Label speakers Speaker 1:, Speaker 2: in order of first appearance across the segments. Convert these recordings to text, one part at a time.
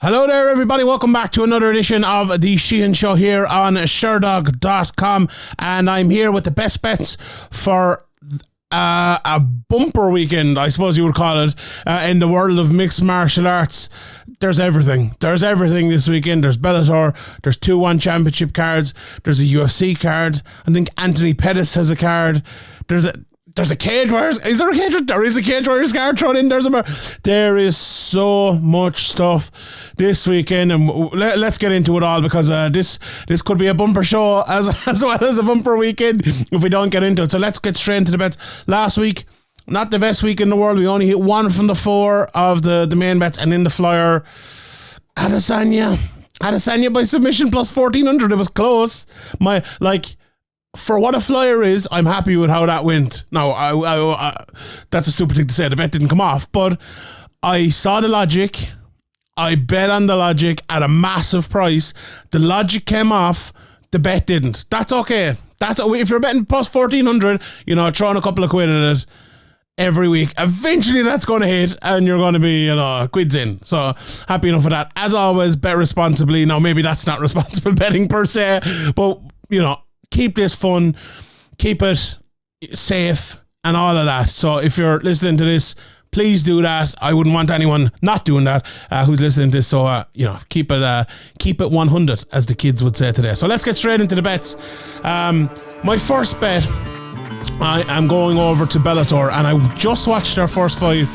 Speaker 1: Hello there, everybody. Welcome back to another edition of the Sheehan Show here on Sherdog.com. And I'm here with the best bets for a bumper weekend, I suppose you would call it, in the world of mixed martial arts. There's everything. There's everything this weekend. There's Bellator. There's 2-1 championship cards. There's a UFC card. I think Anthony Pettis has a card. There's a Cage Warriors. Is there a Cage Warriors? There is a Cage Warriors card thrown in. There is so much stuff this weekend, and let's get into it all, because this could be a bumper show as well as a bumper weekend if we don't get into it. So let's get straight into the bets. Last week, not the best week in the world. We only hit 1 from the 4 of the main bets, and in the flyer, Adesanya by submission plus 1400. It was close. For what a flyer is, I'm happy with how that went. Now, I that's a stupid thing to say. The bet didn't come off, but I saw the logic. I bet on the logic at a massive price. The logic came off. The bet didn't. That's okay. If you're betting plus 1400, throwing a couple of quid at it every week, eventually that's going to hit and you're going to be, quids in. So happy enough with that. As always, bet responsibly. Now, maybe that's not responsible betting per se, but, keep this fun, keep it safe, and all of that. So if you're listening to this, please do that. I wouldn't want anyone not doing that who's listening to this. So keep it 100, as the kids would say today. So let's get straight into the bets. My first bet, I am going over to Bellator, and I just watched their first fight,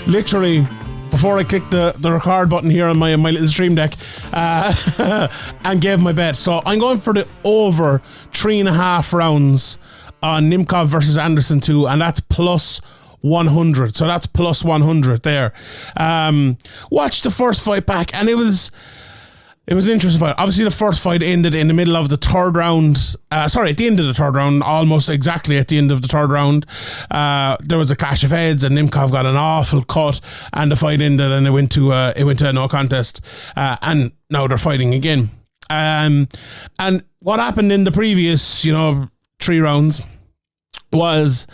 Speaker 1: literally before I clicked the record button here on my little stream deck, and gave my bet. So I'm going for the over 3.5 rounds on Nemkov versus Anderson 2, and that's plus 100. So that's plus 100 there. Watched the first fight back, and it was an interesting fight. Obviously, the first fight ended in the middle of the third round. At the end of the third round, almost exactly at the end of the third round. There was a clash of heads, and Nemkov got an awful cut, and the fight ended, and it went to a no contest. And now they're fighting again. And what happened in the previous, 3 rounds was,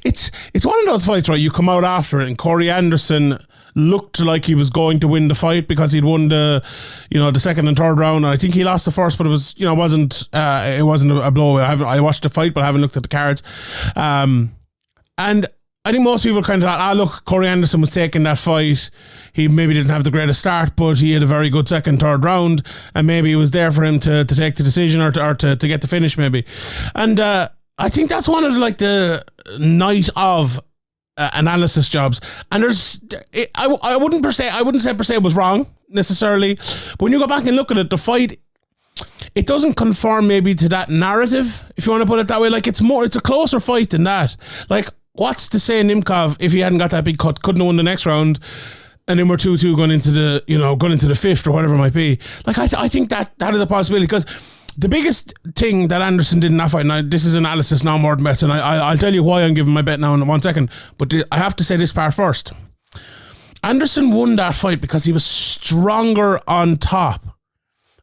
Speaker 1: it's one of those fights, right? You come out after it, and Corey Anderson looked like he was going to win the fight because he'd won the second and third round. And I think he lost the first, but it was, it wasn't a blow. I watched the fight, but I haven't looked at the cards. And I think most people kind of thought, look, Corey Anderson was taking that fight. He maybe didn't have the greatest start, but he had a very good second, third round, and maybe it was there for him to take the decision or to get the finish maybe. And I think that's one of the night of analysis jobs, and I wouldn't say per se it was wrong necessarily, but when you go back and look at it, the fight, it doesn't conform maybe to that narrative, if you want to put it that way. It's a closer fight than that. What's to say Nemkov, if he hadn't got that big cut, couldn't have won the next round, and then we're 2-2 going into the fifth or whatever it might be. I think that is a possibility, because the biggest thing that Anderson did in that fight, now this is analysis, now more than bets, and I'll tell you why I'm giving my bet now in 1 second, but I have to say this part first. Anderson won that fight because he was stronger on top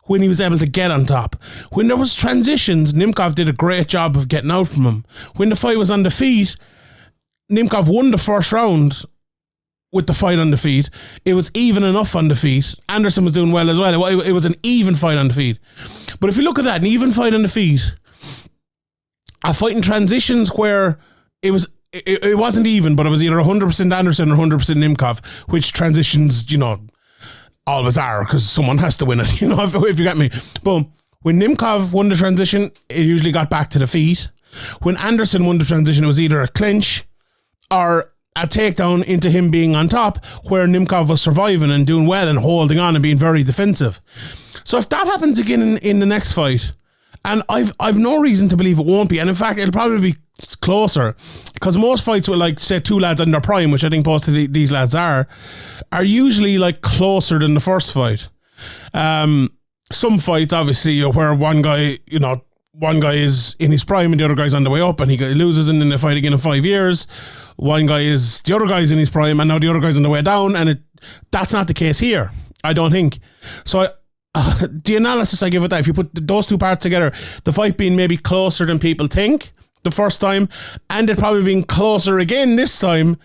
Speaker 1: when he was able to get on top. When there was transitions, Nemkov did a great job of getting out from him. When the fight was on the feet, Nemkov won the first round with the fight on the feet. It was even enough on the feet. Anderson was doing well as well. It was an even fight on the feet. But if you look at that, an even fight on the feet, a fight in transitions where it wasn't even, but it was either 100% Anderson or 100% Nemkov, which transitions, always are, because someone has to win it, if you get me. But when Nemkov won the transition, it usually got back to the feet. When Anderson won the transition, it was either a clinch or a takedown into him being on top, where Nemkov was surviving and doing well and holding on and being very defensive. So if that happens again in the next fight, and I've no reason to believe it won't be, and in fact it'll probably be closer, because most fights with say 2 lads in their prime, which I think most of these lads are usually closer than the first fight. Some fights obviously where one guy is in his prime and the other guy's on the way up, and he loses, and then they fight again in 5 years. The other guy's in his prime, and now the other guy's on the way down, and that's not the case here, I don't think. So the analysis I give it that, if you put those two parts together, the fight being maybe closer than people think the first time, and it probably being closer again this time,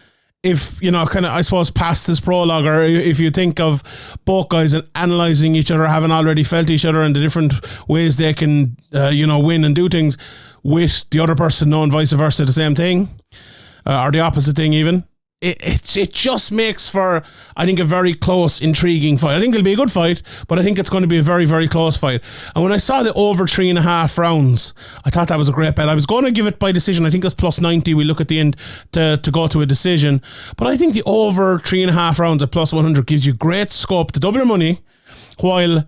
Speaker 1: if, you know, kind of, I suppose, past this prologue, or if you think of both guys analysing each other, having already felt each other and the different ways they can, you know, win and do things with the other person knowing vice versa the same thing, or the opposite thing even, it just makes for, I think, a very close, intriguing fight. I think it'll be a good fight, but I think it's going to be a very, very close fight. And when I saw the over 3.5 rounds, I thought that was a great bet. I was going to give it by decision. I think it's plus 90. We look at the end to go to a decision. But I think the over 3.5 rounds at plus 100 gives you great scope to double your money, while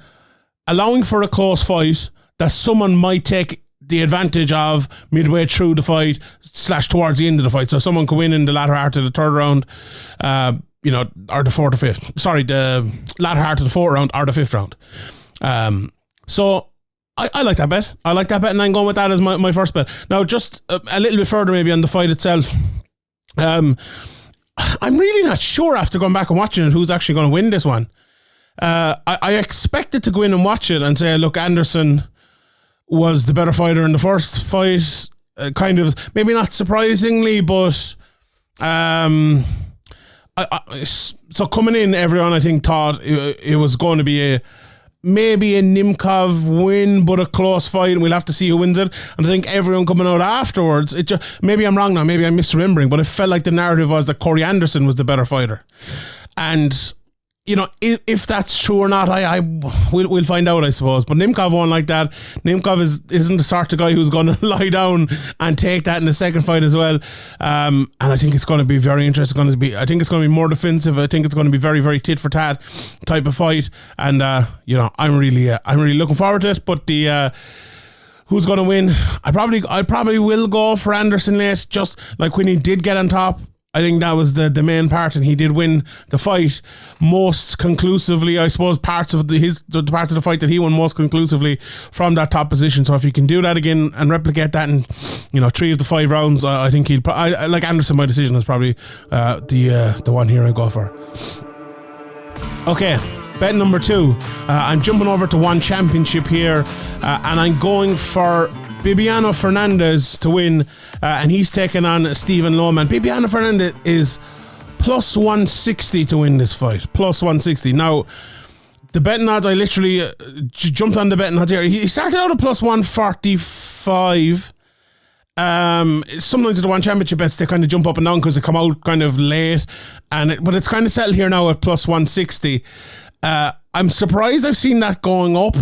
Speaker 1: allowing for a close fight that someone might take the advantage of midway through the fight / towards the end of the fight. So someone could win in the latter half of the third round, you know, or the fourth or fifth. Sorry, the latter half of the fourth round or the fifth round. So I like that bet. I like that bet, and I'm going with that as my first bet. Now, just a little bit further maybe on the fight itself. I'm really not sure after going back and watching it who's actually going to win this one. I expected to go in and watch it and say, look, Anderson was the better fighter in the first fight, kind of, maybe not surprisingly, but so coming in, everyone I think thought it was going to be maybe a Nemkov win, but a close fight, and we'll have to see who wins it. And I think everyone coming out afterwards, maybe I'm wrong now, maybe I'm misremembering, but it felt like the narrative was that Corey Anderson was the better fighter. And you know, if that's true or not, we'll find out, I suppose. But Nemkov won't like that. Nemkov isn't the sort of guy who's going to lie down and take that in the second fight as well. And I think it's going to be very interesting. I think it's going to be more defensive. I think it's going to be very, very tit for tat type of fight. And you know, I'm really looking forward to it. But the who's going to win? I probably will go for Anderson late. Just like when he did get on top, I think that was the main part, and he did win the fight most conclusively. I suppose parts of the part of the fight that he won most conclusively from that top position. So if he can do that again and replicate that in, you know, 3 of the 5 rounds, I think he'll. I like Anderson. My decision is probably the one here I go for. Okay, bet number 2. I'm jumping over to One Championship here, and I'm going for Bibiano Fernandes to win, and he's taking on Stephen Loman. Bibiano Fernandes is plus 160 to win this fight. Plus 160. Now, the betting odds, I literally jumped on the betting odds here. He started out at plus 145. Sometimes at the One Championship bets, they kind of jump up and down because they come out kind of late, but it's kind of settled here now at plus 160. I'm surprised I've seen that going up.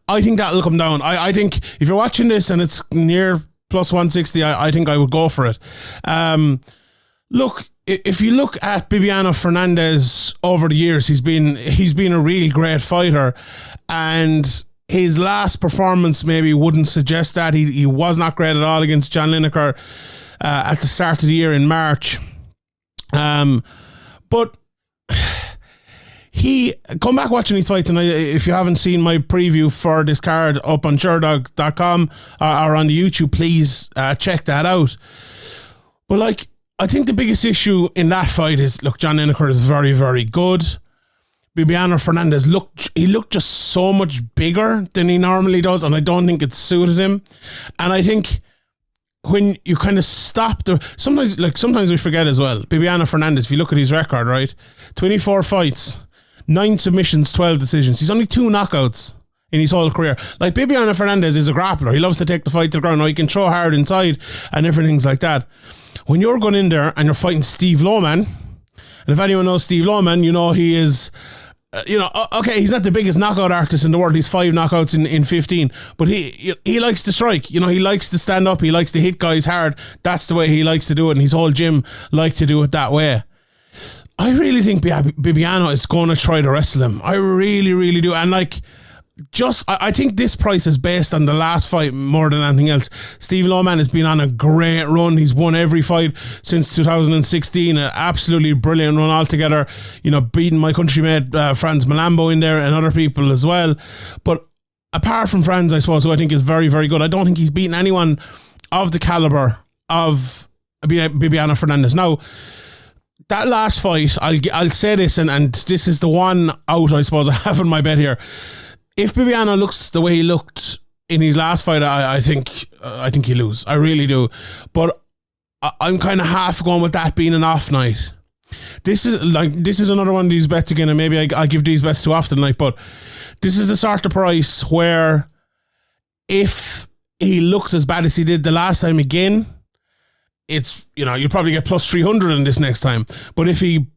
Speaker 1: I think that'll come down. I think if you're watching this and it's near plus 160, I think I would go for it. Look, if you look at Bibiano Fernandes over the years, he's been a real great fighter, and his last performance maybe wouldn't suggest that. He was not great at all against John Lineker at the start of the year in March. But he come back watching these fights, and if you haven't seen my preview for this card up on Sherdog.com or on the YouTube, please check that out. But like, I think the biggest issue in that fight is, look, John Lineker is very, very good. Bibiano Fernandes looked just so much bigger than he normally does, and I don't think it suited him. And I think when you kind of stop sometimes we forget as well, Bibiano Fernandes, if you look at his record, right, 24 fights, 9 submissions, 12 decisions. He's only 2 knockouts in his whole career. Like, Bibiano Fernandes is a grappler. He loves to take the fight to the ground. Now, he can throw hard inside and everything's like that. When you're going in there and you're fighting Steve Loman, and if anyone knows Steve Loman, you know he is, okay, he's not the biggest knockout artist in the world. He's 5 knockouts in 15, but he likes to strike. You know, he likes to stand up. He likes to hit guys hard. That's the way he likes to do it, and his whole gym like to do it that way. I really think Bibiano is going to try to wrestle him. I really, really do. And like, I think this price is based on the last fight more than anything else. Steve Loman has been on a great run. He's won every fight since 2016. An absolutely brilliant run altogether. You know, beating my country-mate Franz Malambo in there and other people as well. But apart from Franz, I suppose, who I think is very, very good, I don't think he's beaten anyone of the caliber of Bibiano Fernandes. Now, that last fight, I'll say this, and this is the one out, I suppose, I have in my bet here. If Bibiano looks the way he looked in his last fight, I think he'll lose. I really do. But I'm kind of half going with that being an off night. this is another one of these bets again, and maybe I give these bets too often, like, but this is the sort of price where if he looks as bad as he did the last time again, it's, you'll probably get plus 300 in this next time. But if he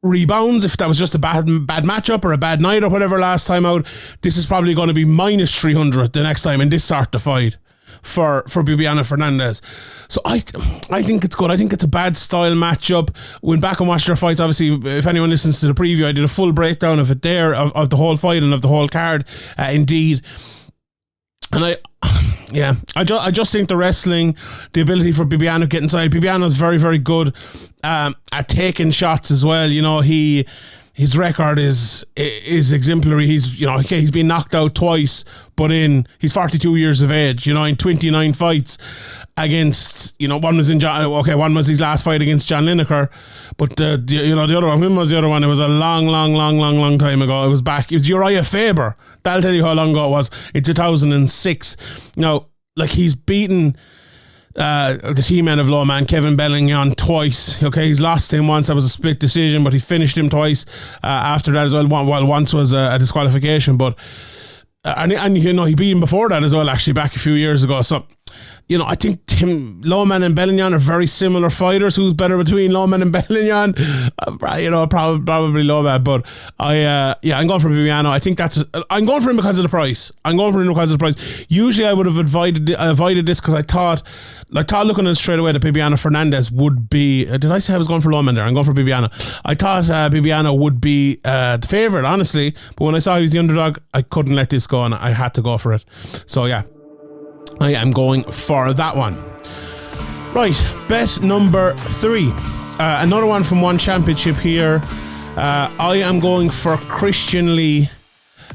Speaker 1: rebounds, if that was just a bad matchup or a bad night or whatever last time out, this is probably going to be minus 300 the next time in this sort of fight for Bibiano Fernandes. So I think it's good. I think it's a bad style matchup. Went back and watched their fights. Obviously, if anyone listens to the preview, I did a full breakdown of it there, of the whole fight and of the whole card, indeed. And I just think the wrestling, the ability for Bibiano to get inside. Bibiano is very, very good at taking shots as well. His record is exemplary. He's been knocked out twice, but he's 42 years of age. In 29 fights against, one was his last fight against John Lineker, but the other one, when was the other one? It was a long time ago. It was Uriah Faber. That'll tell you how long ago it was. In 2006. Now, he's beaten the team-man of Loman, Kevin Bellignon, twice. Okay, he's lost him once. That was a split decision, but he finished him twice after that as well. Once was a disqualification, but and he beat him before that as well, actually, back a few years ago. So, I think Loman and Bellignon are very similar fighters. Who's better between Loman and Bellignon? Probably Loman, but I'm going for Bibiano. I think I'm going for him because of the price. Usually I would have avoided this because I thought looking at it straight away that Bibiano Fernandes would be, did I say I was going for Loman there? I'm going for Bibiano. I thought Bibiano would be the favourite, honestly, but when I saw he was the underdog, I couldn't let this go and I had to go for it. So yeah, I am going for that one. Right, bet number 3. Another one from One Championship here. I am going for Christian Lee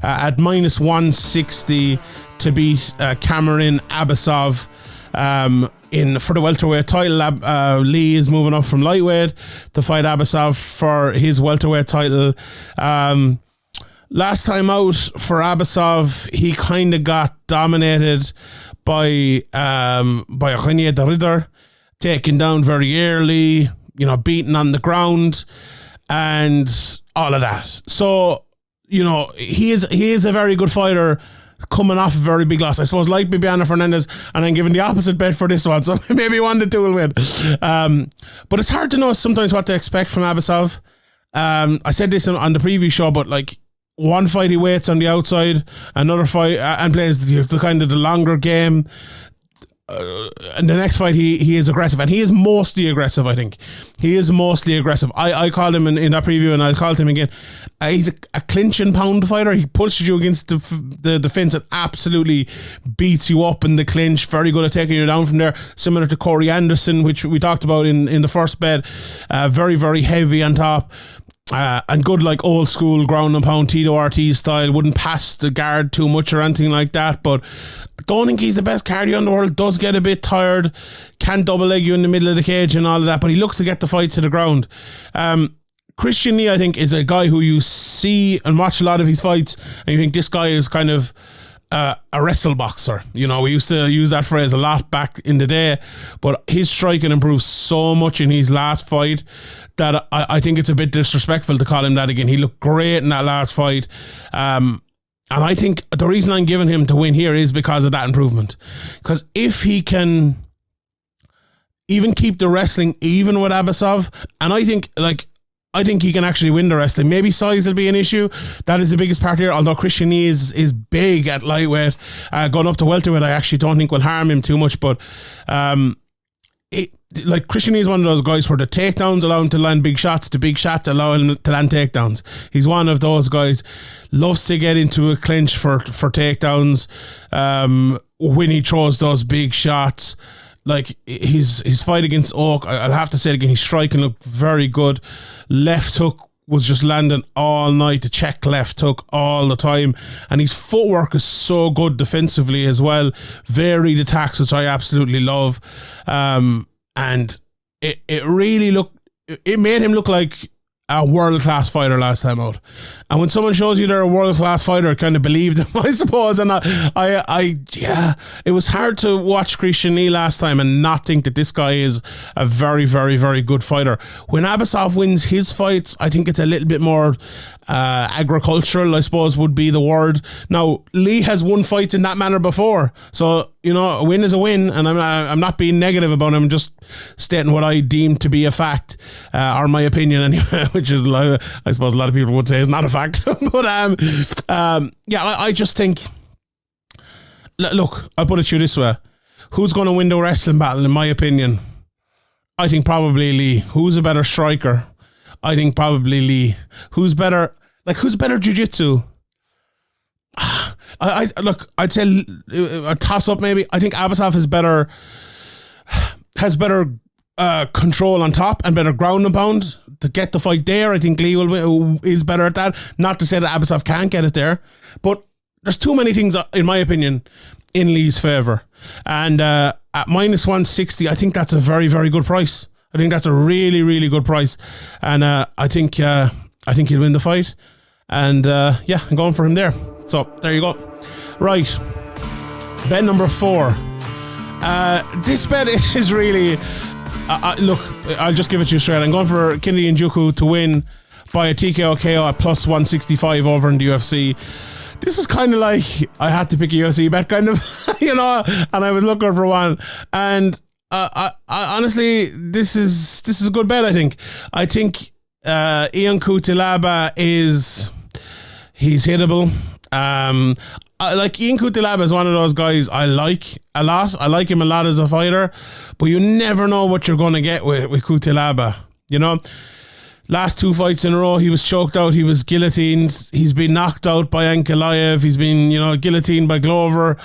Speaker 1: at minus 160 to beat Kiamrian Abbasov for the welterweight title. Lee is moving up from lightweight to fight Abbasov for his welterweight title. Last time out for Abbasov, he kind of got dominated by René de Ridder, taken down very early, beaten on the ground and all of that. So, he is a very good fighter coming off a very big loss. I suppose like Bibiano Fernandes, and I'm giving the opposite bet for this one, so maybe 1-2 will win. But it's hard to know sometimes what to expect from Abbasov. I said this on the preview show, but one fight he waits on the outside, another fight and plays the kind of the longer game. And the next fight he is aggressive, and he is mostly aggressive. I think he is mostly aggressive. I called him in that preview, and I'll call him again. He's a clinch and pound fighter. He pushes you against the fence and absolutely beats you up in the clinch. Very good at taking you down from there, similar to Corey Anderson, which we talked about in the first bet. Very, very heavy on top. And good, old school ground and pound Tito Ortiz style. Wouldn't pass the guard too much or anything like that, but don't think he's the best cardio in the world. Does get a bit tired, can double leg you in the middle of the cage and all of that, but he looks to get the fight to the ground. Christian Lee, I think, is a guy who you see and watch a lot of his fights, and you think this guy is kind of a wrestle boxer. We used to use that phrase a lot back in the day, but his striking improved so much in his last fight that I think it's a bit disrespectful to call him that again. He looked great in that last fight. And I think the reason I'm giving him to win here is because of that improvement. Because if he can even keep the wrestling even with Abbasov, and I think he can actually win the wrestling. Maybe size will be an issue. That is the biggest part here. Although Christian Lee is big at lightweight, going up to welterweight, I actually don't think will harm him too much. But Christian Lee is one of those guys where the takedowns allow him to land big shots, the big shots allow him to land takedowns. He's one of those guys, loves to get into a clinch for takedowns when he throws those big shots. His fight against Oak, I'll have to say it again, his striking looked very good. Left hook was just landing all night, the check left hook all the time, and his footwork is so good defensively as well. Varied attacks, which I absolutely love. And it really looked, it made him look like a world-class fighter last time out. And when someone shows you they're a world-class fighter, kind of believe them, I suppose. And yeah, it was hard to watch Christian Lee last time and not think that this guy is a very, very, very good fighter. When Abbasov wins his fights, I think it's a little bit more agricultural, I suppose would be the word. Now, Lee has won fights in that manner before. So, you know, a win is a win, and I'm not being negative about him, just stating what I deem to be a fact, or my opinion anyway, which is, I suppose a lot of people would say is not a fact. But yeah, I just think, look, I'll put it to you this way. Who's going to win the wrestling battle, in my opinion? I think probably Lee. Who's a better striker? I think probably Lee. Who's better jiu-jitsu? I'd say a toss-up maybe. I think Abbasov has better control on top and better ground and pound to get the fight there. I think Lee is better at that. Not to say that Abbasov can't get it there, but there's too many things, in my opinion, in Lee's favour. And at minus 160, I think that's a very, very good price. I think that's a really, really good price. And I think he'll win the fight. And yeah, I'm going for him there. So there you go. Right. Bet number 4. This bet is really... look, I'll just give it to you straight. I'm going for Nzechukwu to win by a TKO KO at plus 165 over in the UFC. This is kind of like I had to pick a UFC bet, kind of, you know, and I was looking for one. And I honestly, this is a good bet. I think Ian Cutelaba he's hittable. Like Ian Cutelaba is one of those guys I like a lot. I like him a lot as a fighter, but you never know what you're going to get with Cutelaba. You know, last 2 fights in a row, he was choked out. He was guillotined. He's been knocked out by Ankalaev. He's been, you know, guillotined by Glover.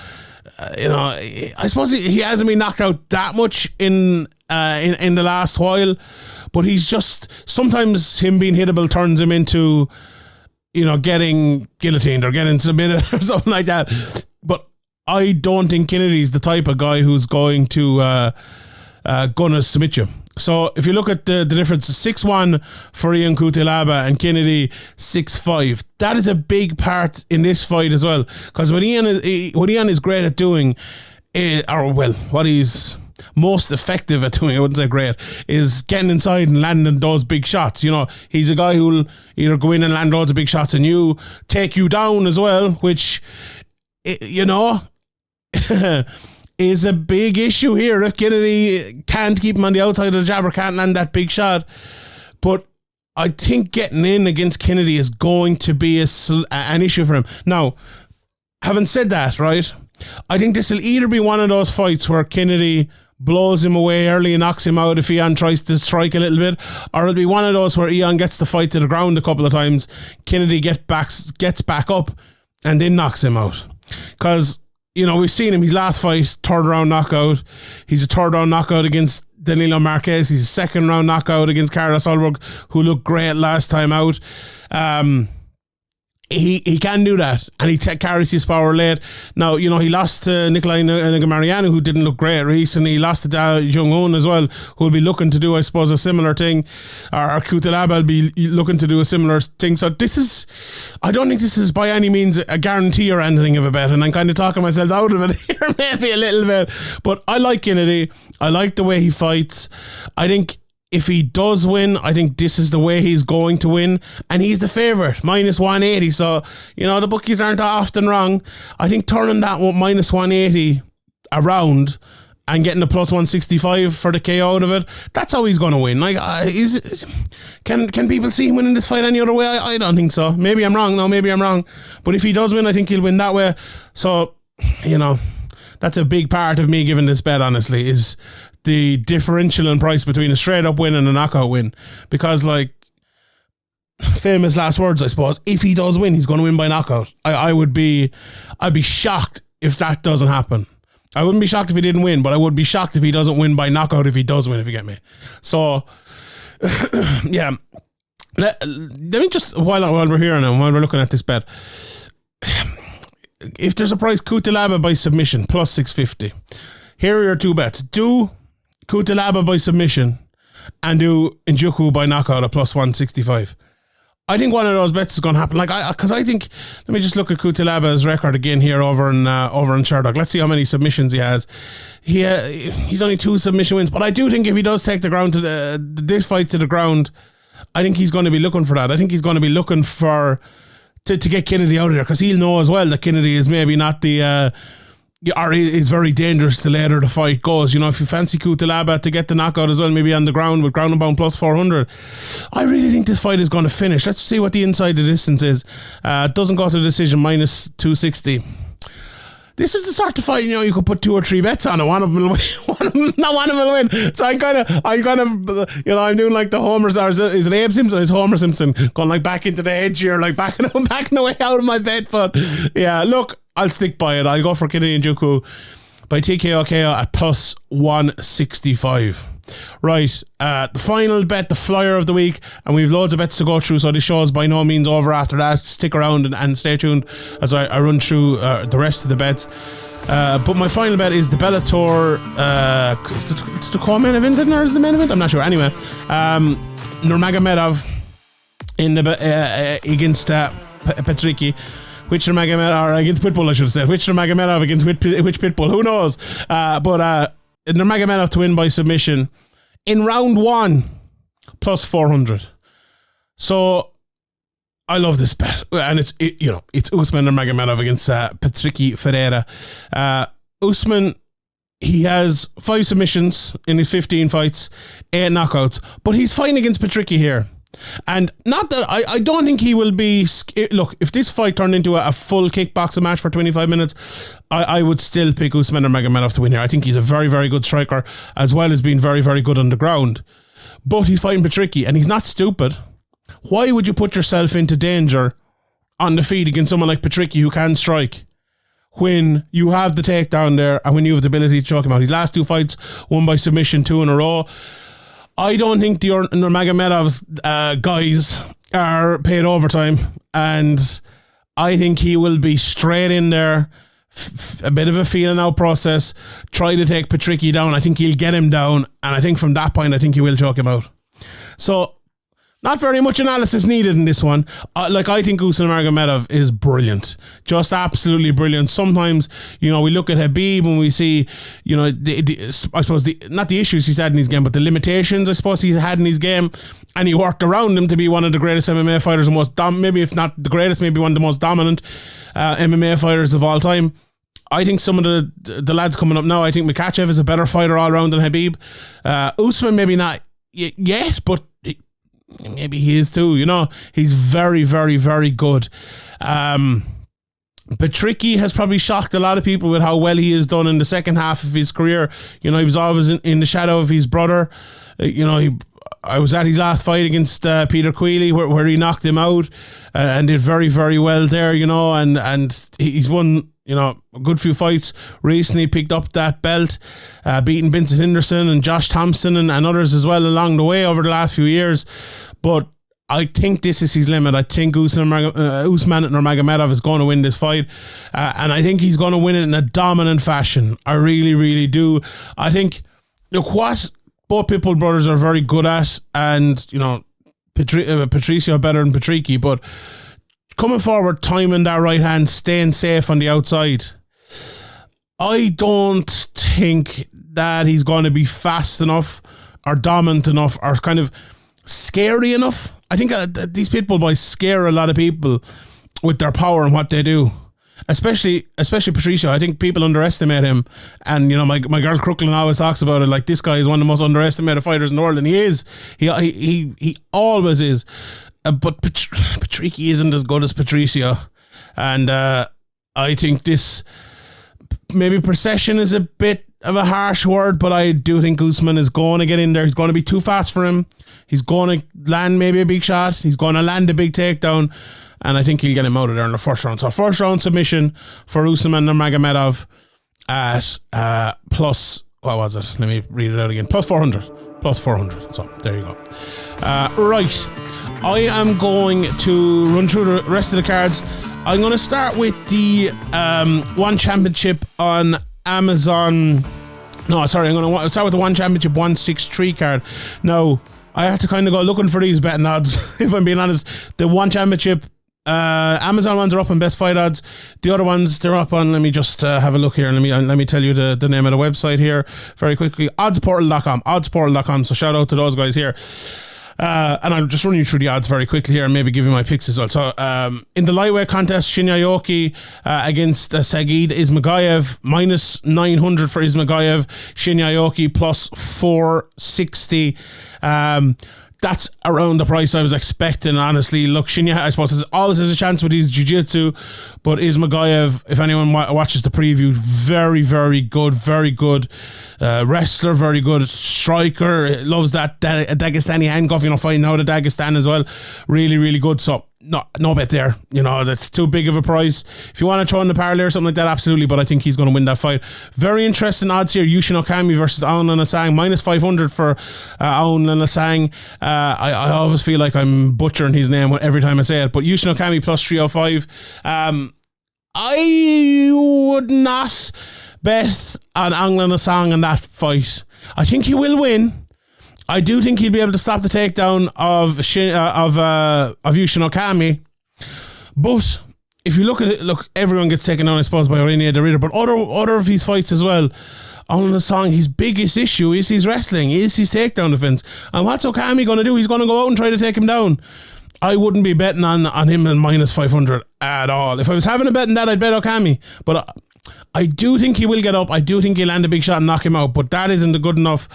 Speaker 1: You know, I suppose he hasn't been knocked out that much in the last while, but he's just, sometimes him being hittable turns him into, you know, getting guillotined or getting submitted or something like that. But I don't think Kennedy's the type of guy who's going to gonna submit you. So if you look at the difference, 6-1 for Ian Cutelaba and Kennedy 6-5. That is a big part in this fight as well. Because what Ian is great at doing, what he's most effective at doing, I wouldn't say great, is getting inside and landing those big shots. You know, he's a guy who'll either go in and land loads of big shots and take you down as well, which, you know, is a big issue here. If Kennedy can't keep him on the outside of the jab or can't land that big shot. But I think getting in against Kennedy is going to be an issue for him. Now, having said that, right, I think this will either be one of those fights where Kennedy blows him away early and knocks him out if Ian tries to strike a little bit, or it'll be one of those where Ian gets the fight to the ground a couple of times, Kennedy gets back up and then knocks him out. Because, you know, we've seen him, his last fight, 3rd round knockout. He's a 3rd round knockout against Danilo Marquez. He's a 2nd round knockout against Carlos Ulberg, who looked great last time out. He can do that, and he carries his power late. Now, you know, he lost to Nikolai Negamariano, who didn't look great recently. He lost to Da Jung-un as well, who will be looking to do, I suppose, a similar thing. Or Cutelaba will be looking to do a similar thing. So I don't think this is by any means a guarantee or anything of a bet, and I'm kind of talking myself out of it here maybe a little bit. But I like Kennedy. I like the way he fights. I think if he does win, I think this is the way he's going to win. And he's the favourite, minus 180. So, you know, the bookies aren't often wrong. I think turning that minus 180 around and getting the plus 165 for the KO out of it, that's how he's going to win. Like, can people see him winning this fight any other way? I don't think so. Maybe I'm wrong. No, maybe I'm wrong. But if he does win, I think he'll win that way. So, you know, that's a big part of me giving this bet, honestly, is the differential in price between a straight up win and a knockout win. Because, like, famous last words, I suppose, if he does win, he's going to win by knockout. I'd be shocked if that doesn't happen. I wouldn't be shocked if he didn't win, but I would be shocked if he doesn't win by knockout if he does win, if you get me. So, yeah. Let me just, while we're here and while we're looking at this bet, if there's a price, Cutelaba by submission, plus 650. Here are your 2 bets. Do Cutelaba by submission and do Nzechukwu by knockout at plus 165. I think one of those bets is going to happen. Because I think, let me just look at Cutelaba's record again here over in Sherdog. Let's see how many submissions he has. He's only 2 submission wins, but I do think if he does take the ground this fight to the ground, I think he's going to be looking for that. I think he's going to be looking for to get Kennedy out of there, because he'll know as well that Kennedy is maybe not the or is very dangerous the later the fight goes. If you fancy Cutelaba to get the knockout as well, maybe on the ground with ground and pound plus 400, I really think this fight is going to finish. Let's see what the inside the distance is. Doesn't go to the decision, minus 260. This is the sort of fight, you could put 2 or 3 bets on it. One of them will win. Not one of them will win. So I'm kind of, I'm doing like the Homer, or is it Abe Simpson? It's Homer Simpson going like back into the hedge here, like backing the way out of my bet. But yeah, look, I'll stick by it. I'll go for Kennedy Nzechukwu by TKO KO at plus 165. Right, the final bet, the flyer of the week, and we've loads of bets to go through, so the show is by no means over after that. Stick around and stay tuned as I run through the rest of the bets. But my final bet is the Bellator, it's the co-main event, or is the main event? I'm not sure. Anyway, Nurmagomedov in the against Patricky. Which Nurmagomedov, or against Pitbull, I should have said. Which Nurmagomedov against which Pitbull? Who knows? But Nurmagomedov to win by submission in round 1, plus 400. So I love this bet, and it's Usman Nurmagomedov against Patricky Freire. Usman, he has 5 submissions in his 15 fights, 8 knockouts, but he's fighting against Patricky here. And not that I don't think he will be. Look, if this fight turned into a full kickboxing match for 25 minutes, I would still pick Usman Nurmagomedov to win here. I think he's a very, very good striker, as well as being very, very good on the ground. But he's fighting Patricky, and he's not stupid. Why would you put yourself into danger on the feet against someone like Patricky, who can strike, when you have the takedown there and when you have the ability to choke him out? His last 2 fights, won by submission, 2 in a row. I don't think the Nurmagomedov's guys are paid overtime, and I think he will be straight in there, a bit of a feeling out process, try to take Patricky down. I think he'll get him down, and I think from that point, I think he will choke him out. So, not very much analysis needed in this one. I think Usman Nurmagomedov is brilliant. Just absolutely brilliant. Sometimes, we look at Habib and we see, I suppose, not the issues he's had in his game, but the limitations, I suppose, he's had in his game. And he worked around him to be one of the greatest MMA fighters, maybe if not the greatest, maybe one of the most dominant MMA fighters of all time. I think some of the lads coming up now, I think Makhachev is a better fighter all around than Habib. Usman, maybe not yet, but maybe he is too. He's very, very, very good. Patricky has probably shocked a lot of people with how well he has done in the second half of his career. He was always in the shadow of his brother. I was at his last fight against Peter Queally where he knocked him out and did very, very well there, and he's won, a good few fights recently, picked up that belt, beating Vincent Henderson and Josh Thompson and others as well along the way over the last few years. But I think this is his limit. I think Usman Nurmagomedov is going to win this fight, and I think he's going to win it in a dominant fashion. I really, really do. I think what both Pitbull brothers are very good at, and Patricio better than Patricky, but coming forward, timing that right hand, staying safe on the outside. I don't think that he's going to be fast enough or dominant enough or kind of scary enough. I think these Pitbull boys scare a lot of people with their power and what they do. Especially Patricio. I think people underestimate him, and my girl Crooklyn always talks about it. Like, this guy is one of the most underestimated fighters in the world, and he is. He always is. But Patricky isn't as good as Patricio, and I think this, maybe procession is a bit of a harsh word, but I do think Usman is going to get in there. He's going to be too fast for him. He's going to land maybe a big shot. He's going to land a big takedown, and I think he'll get him out of there in the first round. So first round submission for Usman Nurmagomedov at plus, what was it? Let me read it out again. Plus 400. So there you go. Right. I am going to run through the rest of the cards. I'm going to start with the One Championship on Amazon No, sorry, I'm going to start with the One Championship 163 card. Now, I had to kind of go looking for these betting odds, if I'm being honest. The One Championship, Amazon ones are up on best fight odds. The other ones, they're up on, let me just have a look here. Let me tell you the name of the website here very quickly. Oddsportal.com. So shout out to those guys here. And I'll just run you through the odds very quickly here and maybe give you my picks as well. So, in the lightweight contest, Shinya Aoki against Sagid Ismagayev, minus 900 for Ismagayev, Shinya Aoki plus 460. That's around the price I was expecting, honestly. Look, Shinya, I suppose, always has a chance with his jiu-jitsu, but Ismagayev, if anyone watches the preview, very, very good wrestler, very good striker, loves that Dagestani handcuff, fighting out of Dagestan as well. Really, really good. So, no bet there. That's too big of a price. If you want to throw in the parlay or something like that, absolutely, but I think he's going to win that fight. Very interesting odds here. Yushin Okami versus Aoun Lanasang, minus 500 for Aoun Lanasang. I always feel like I'm butchering his name every time I say it, but Yushin Okami plus 305. I would not bet on Aoun Lanasang in that fight. I think he will win. I do think he'll be able to stop the takedown of Yushin Okami. But if you look at it, everyone gets taken down, I suppose, by Rene de Ridder, but other of his fights as well. On the song, his biggest issue is his wrestling, is his takedown defense. And what's Okami going to do? He's going to go out and try to take him down. I wouldn't be betting on him at minus 500 at all. If I was having a bet on that, I'd bet Okami. But I do think he will get up. I do think he'll land a big shot and knock him out. But that isn't a good enough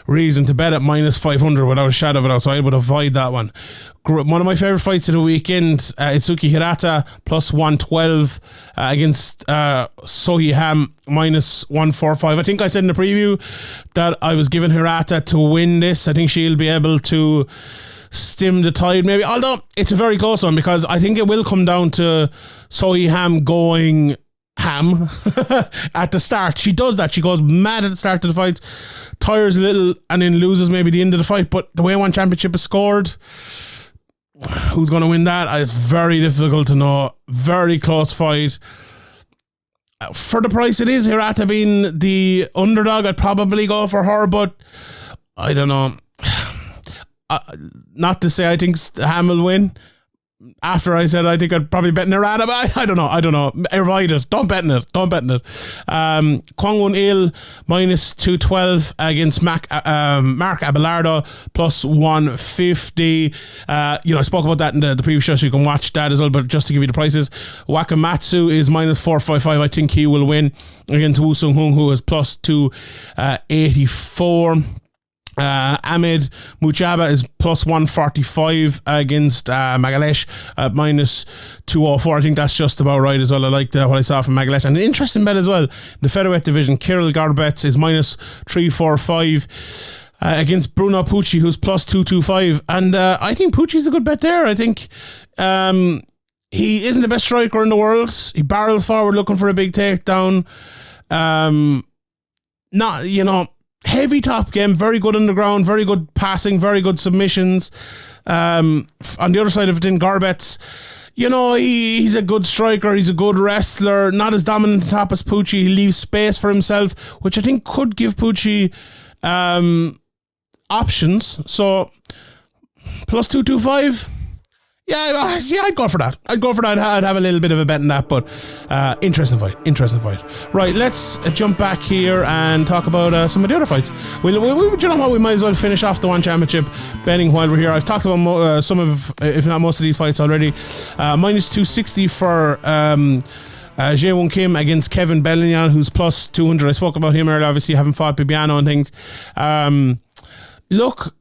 Speaker 1: reason to bet at minus 500 without a shadow of a doubt, so I would avoid that one. One of my favourite fights of the weekend, Itsuki Hirata plus 112 against Sohee Ham minus 145. I think I said in the preview that I was giving Hirata to win this. I think she'll be able to stem the tide maybe, although it's a very close one because I think it will come down to Sohee Ham going ham at the start. She does that. She goes mad at the start of the fight, tires a little, and then loses maybe the end of the fight. But the way One Championship is scored, who's going to win that? It's very difficult to know. Very close fight. For the price it is, Hirata being the underdog, I'd probably go for her, but I don't know. Not to say I think Ham will win. After I said I think I'd probably bet Hirata, but I don't know. Avoid it. Don't bet in it. Kwang Won Il minus 212 against Mark Abelardo plus 150. I spoke about that in the previous show, so you can watch that as well, but just to give you the prices, Wakamatsu is minus 455. I think he will win against Woo Sung Hung, who is plus 284. Ahmed Mujaba is plus 145 against Magalesh at minus 204. I think that's just about right as well. I liked what I saw from Magalesh. And an interesting bet as well, the featherweight division, Kirill Garbets is minus 345 against Bruno Pucci, who's plus 225. And I think Pucci's a good bet there. I think he isn't the best striker in the world. He barrels forward looking for a big takedown. Heavy top game, very good on the ground, very good passing, very good submissions. On the other side of it, in Garbets, he's a good striker, he's a good wrestler, not as dominant at the top as Pucci. He leaves space for himself, which I think could give Pucci options. So, plus 225. Yeah, I'd go for that. I'd have a little bit of a bet in that, but interesting fight. Right, let's jump back here and talk about some of the other fights. We might as well finish off the One Championship betting while we're here. I've talked about some of, if not most of these fights already. Minus 260 for Jae-Won Kim against Kevin Bellignon, who's plus 200. I spoke about him earlier, obviously having fought Bibiano and things. Look,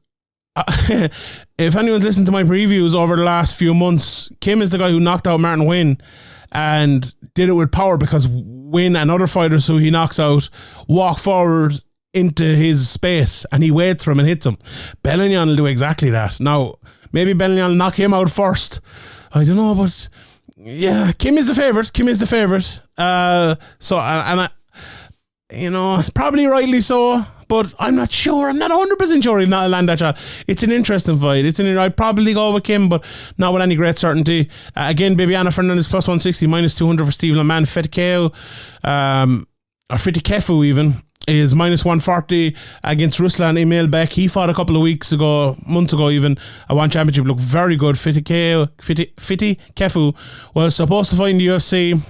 Speaker 1: if anyone's listened to my previews over the last few months, Kim is the guy who knocked out Martin Nguyen and did it with power, because Nguyen and other fighters who he knocks out walk forward into his space and he waits for him and hits him. Bellignon will do exactly that. Now, maybe Bellignon will knock him out first. I don't know, but yeah, Kim is the favourite. Probably rightly so, but I'm not sure. I'm not 100% sure he'll not land that shot. It's an interesting fight. I'd probably go with Kim, but not with any great certainty. Again, Bibiano Fernandes plus 160, minus 200 for Steve Loman. Fetikefu even. is minus 140 against Ruslan Emilbek. He fought a couple of months ago even, a one championship, looked very good. Fiti Kefu was supposed to fight in the UFC.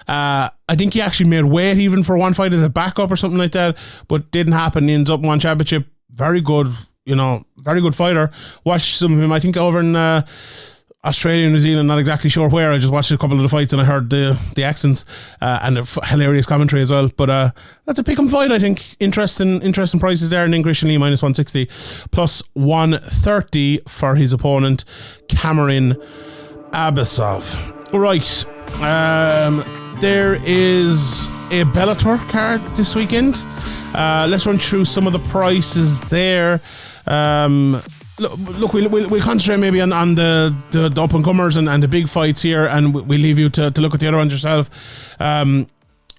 Speaker 1: I think he actually made weight even for one fight as a backup or something like that, but didn't happen. He ends up in one championship. Very good, very good fighter. Watched some of him, I think, over in Australia, New Zealand, not exactly sure where. I just watched a couple of the fights and I heard the accents and the hilarious commentary as well. But that's a pick'em fight, I think. Interesting prices there. And then Christian Lee minus 160, plus 130 for his opponent, Kiamrian Abbasov. Right. There is a Bellator card this weekend. Let's run through some of the prices there. Look, we'll concentrate maybe on the up-and-comers and the big fights here, and we'll leave you to look at the other ones yourself.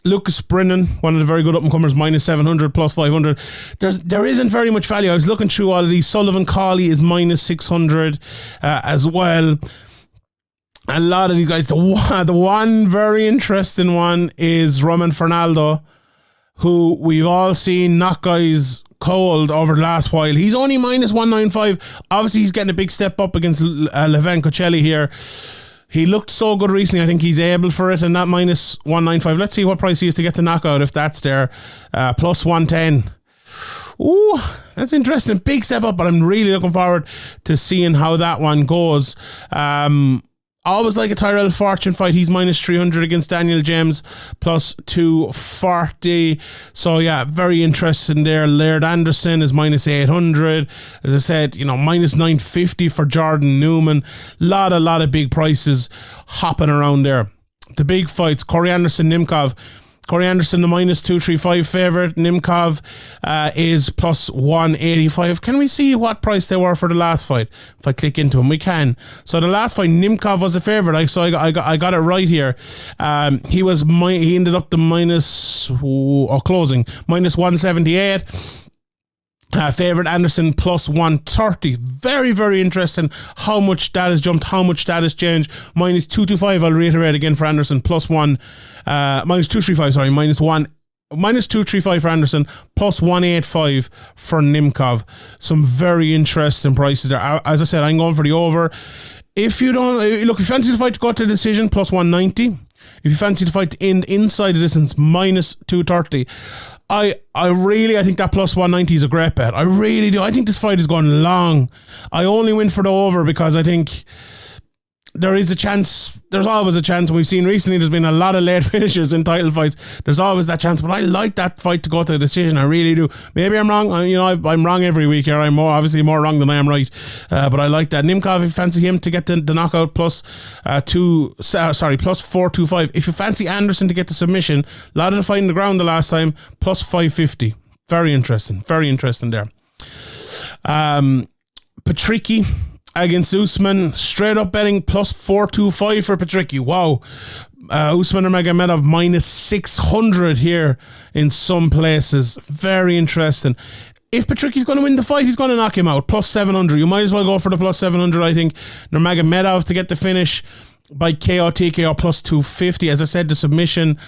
Speaker 1: Lucas Brennan, one of the very good up-and-comers, minus 700, plus 500. There isn't very much value. I was looking through all of these. Sullivan Colley is minus 600 as well. A lot of these guys. The one very interesting one is Roman Fernaldo, who we've all seen knock guys cold over the last while. He's only minus 195. Obviously, he's getting a big step up against Leven Cocelli here. He looked so good recently. I think he's able for it, and that minus 195. Let's see what price he is to get the knockout, if that's there. Plus 110. Ooh, that's interesting. Big step up, but I'm really looking forward to seeing how that one goes. Always like a Tyrell Fortune fight. He's minus 300 against Daniel James, plus 240. So yeah, very interesting there. Laird Anderson is minus 800. As I said, minus 950 for Jordan Newman. Lot of big prices hopping around there. The big fights, Corey Anderson, Nemkov. Corey Anderson, the minus 235 favourite. Nemkov is plus 185. Can we see what price they were for the last fight? If I click into them, we can. So the last fight, Nemkov was a favourite. So I got it right here. He ended up the closing minus 178. Favourite Anderson plus 130. Very, very interesting how much that has jumped, how much that has changed. Minus 225, I'll reiterate again for Anderson, plus minus 235, sorry, minus 235 for Anderson, plus 185 for Nemkov. Some very interesting prices there. As I said, I'm going for the over. If you fancy the fight to go to decision, plus 190. If you fancy the fight to end inside the distance, minus 230. I think that plus 190 is a great bet. I really do. I think this fight is going long. I only went for the over because I think there is a chance. There's always a chance. We've seen recently there's been a lot of late finishes in title fights. There's always that chance, but I like that fight to go to a decision. I really do. Maybe I'm wrong. I'm wrong every week here. I'm obviously more wrong than I am right. But I like that. Nemkov, if you fancy him to get the knockout, plus 425. If you fancy Anderson to get the submission, a lot of the fight in the ground the last time, plus 550. Very interesting. Very interesting there. Patricky against Usman, straight up betting plus 425 for Patricky. Wow. Usman Nurmagomedov minus 600 here in some places. Very interesting. If Patricky's going to win the fight, he's going to knock him out. Plus 700. You might as well go for the plus 700, I think. Nurmagomedov to get the finish by KO TKO plus 250. As I said, the submission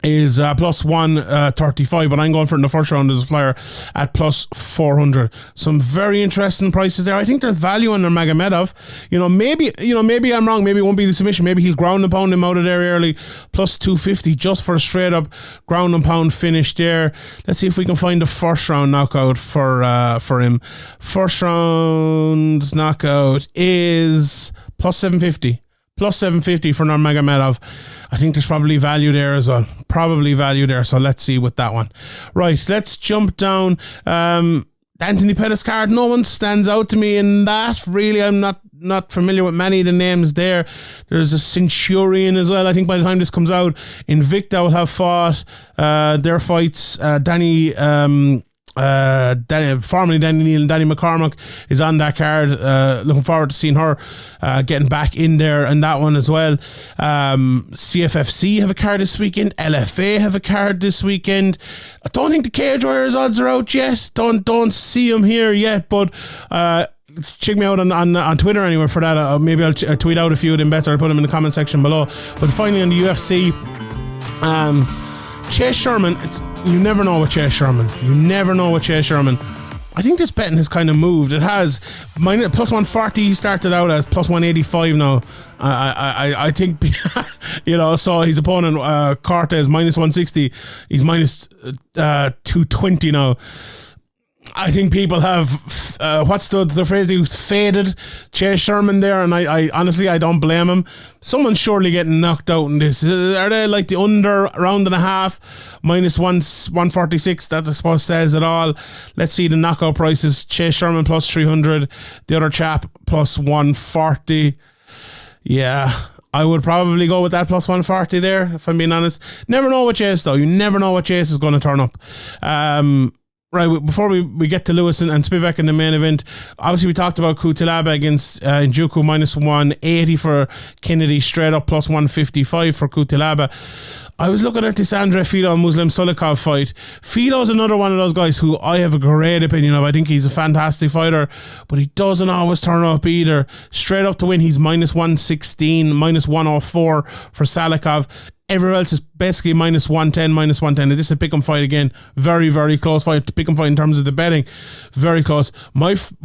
Speaker 1: is plus 135, but I'm going for it in the first round as a flyer at plus 400. Some very interesting prices there. I think there's value on Nurmagomedov. Maybe I'm wrong. Maybe it won't be the submission. Maybe he'll ground and pound him out of there early. Plus 250 just for a straight up ground and pound finish there. Let's see if we can find a first round knockout for him. First round knockout is plus 750. Plus 750 for Nurmagomedov. I think there's probably value there as well. So let's see with that one. Right, let's jump down. Anthony Pettis card. No one stands out to me in that. Really, I'm not familiar with many of the names there. There's a Centurion as well. I think by the time this comes out, Invicta will have fought their fights. Formerly Danny Neal and Danny McCormack is on that card. Looking forward to seeing her getting back in there and that one as well. CFFC have a card this weekend. LFA have a card this weekend. I don't think the Cage Warriors odds are out yet. Don't see them here yet, but check me out on Twitter anyway for that. Maybe I'll tweet out a few of them better. I'll put them in the comment section below. But finally on the UFC, Chase Sherman, you never know with Chase Sherman. You never know with Chase Sherman. I think this betting has kind of moved. It has. Plus 140, he started out as plus 185 now. I think, you know, so his opponent, Cortez, minus 160. He's minus 220 now. I think people have, what's the phrase, who's faded Chase Sherman there, and I honestly, I don't blame him. Someone's surely getting knocked out in this. Are they like the under round and a half, minus 146? That I suppose says it all. Let's see the knockout prices. Chase Sherman plus 300, the other chap plus 140. Yeah, I would probably go with that plus 140 there, if I'm being honest. Never know what Chase, though. You never know what Chase is going to turn up. Right, before we get to Lewis and Spivak in the main event, obviously we talked about Cutelaba against Nzechukwu, minus 180 for Kennedy, straight up plus 155 for Cutelaba. I was looking at this Andre Fido Muslim Solikov fight. Fido's another one of those guys who I have a great opinion of. I think he's a fantastic fighter, but he doesn't always turn up either. Straight up to win, he's minus 116, minus 104 for Solikov. Everywhere else is basically minus 110, minus 110. This is a pick 'em fight again. Very, very close fight. Pick 'em fight in terms of the betting. Very close.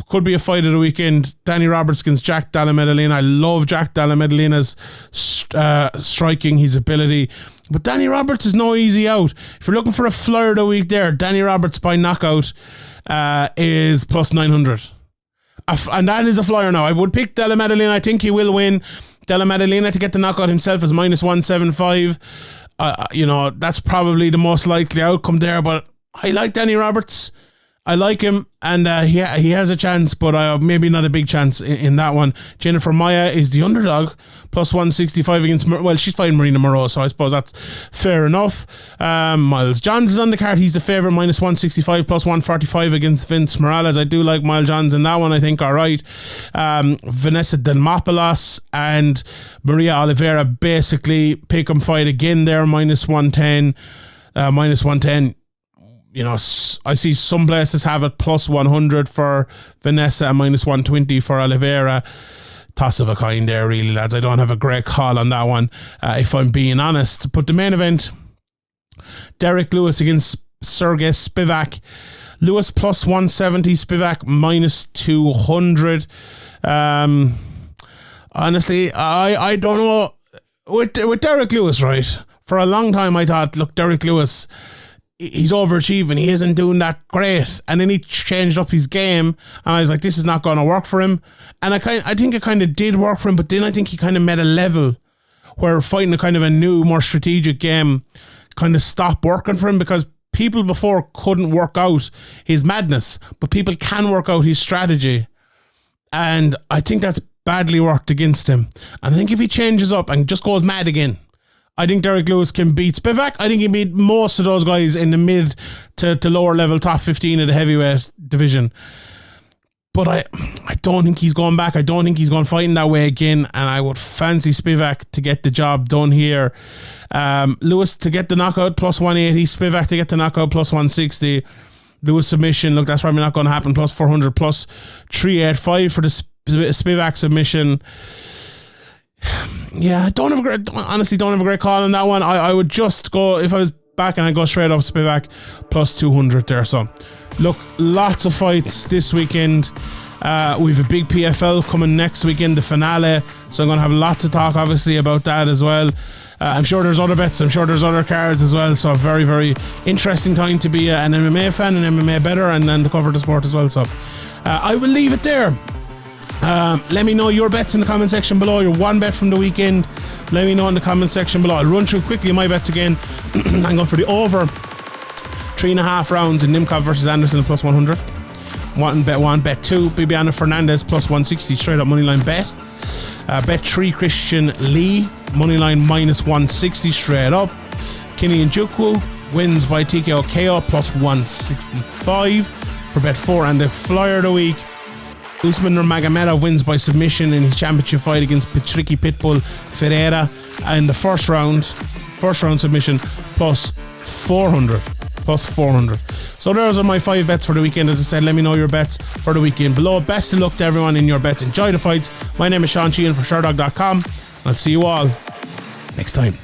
Speaker 1: Could be a fight of the weekend. Danny Roberts against Jack Della Maddalena. I love Jack Della Maddalena's striking, his ability. But Danny Roberts is no easy out. If you're looking for a flyer of the week there, Danny Roberts by knockout is plus 900. And that is a flyer now. I would pick Della Maddalena. I think he will win. Della Maddalena to get the knockout himself is minus 175. You know, that's probably the most likely outcome there, but I like Danny Roberts. I like him, and he has a chance, but maybe not a big chance in that one. Jennifer Maia is the underdog, plus 165 against, well, she's fighting Marina Moreau, so I suppose that's fair enough. Miles Johns is on the card. He's the favourite, minus 165, plus 145 against Vince Morales. I do like Miles Johns in that one, I think, all right. Vanessa Demopoulos and Maria Oliveira basically pick 'em fight again there, minus 110. Minus 110. You know, I see some places have it plus 100 for Vanessa and minus 120 for Oliveira. Toss of a kind there, really, lads. I don't have a great call on that one, if I'm being honest. But the main event, Derek Lewis against Sergey Spivak. Lewis plus 170, Spivak minus 200. Honestly, I don't know. With Derek Lewis, right? For a long time, I thought, look, Derek Lewis, he's overachieving. He isn't doing that great. And then he changed up his game. And I was like, this is not going to work for him. And I think it kind of did work for him. But then I think he kind of met a level where fighting a kind of a new, more strategic game kind of stopped working for him, because people before couldn't work out his madness, but people can work out his strategy. And I think that's badly worked against him. And I think if he changes up and just goes mad again, I think Derek Lewis can beat Spivak. I think he beat most of those guys in the mid to lower level, top 15 of the heavyweight division. But I don't think he's going back. I don't think he's going fighting that way again. And I would fancy Spivak to get the job done here. Lewis to get the knockout, plus 180. Spivak to get the knockout, plus 160. Lewis submission, look, that's probably not going to happen. Plus 400, plus 385 for the Spivak submission. Yeah, I honestly don't have a great call on that one. I would just go, if I was back, and I'd go straight up Spivak plus 200 there. So, look, lots of fights this weekend. We have a big PFL coming next weekend, the finale. So I'm going to have lots of talk, obviously, about that as well. I'm sure there's other bets. I'm sure there's other cards as well. So very, very interesting time to be an MMA fan, an MMA bettor, and then to cover the sport as well. So I will leave it there. Let me know your bets in the comment section below. Your one bet from the weekend, let me know in the comment section below. I'll run through quickly my bets again. I'm going for the over 3.5 rounds in Nemkov versus Anderson, plus 100. Bet 1, bet 2, Bibiano Fernandes plus 160, straight up moneyline bet. Bet 3, Christian Lee, moneyline minus 160, straight up. Nzechukwu wins by TKO KO, plus 165 for bet 4. And the flyer of the week, Usman Nurmagomedov wins by submission in his championship fight against Patricky Pitbull Freire in the first round submission, plus 400. So those are my 5 bets for the weekend. As I said, let me know your bets for the weekend below. Best of luck to everyone in your bets. Enjoy the fights. My name is Sean Sheehan for Sherdog.com. I'll see you all next time.